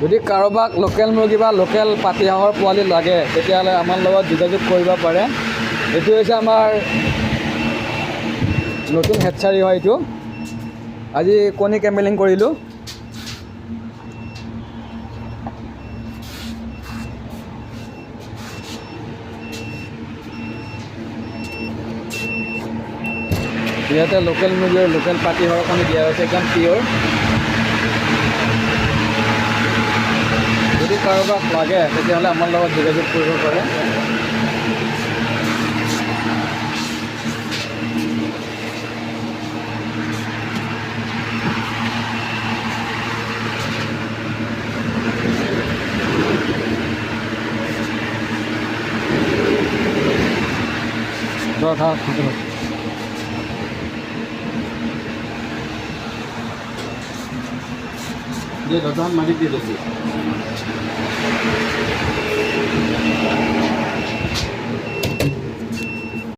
যদি কাৰোবাক লোকেল মুৰ্গী বা লোকেল পাতিহাঁহৰ পোৱালি লাগে তেতিয়াহ'লে আমাৰ লগত যোগাযোগ কৰিব পাৰে। এইটো হৈছে আমাৰ নতুন হেটচাৰী হয়। এইটো আজি কণী কেম্বেলিং কৰিলোঁ। ইয়াতে লোকেল মুৰ্গী আৰু লোকেল পাতিহাঁহৰ কণী দিয়া হৈছে, একদম পিয়'ৰ। যদি কাৰোবাক লাগে তেতিয়াহ'লে আমাৰ লগত যোগাযোগ কৰিব পাৰে। ये दस मालिक दे दोगे।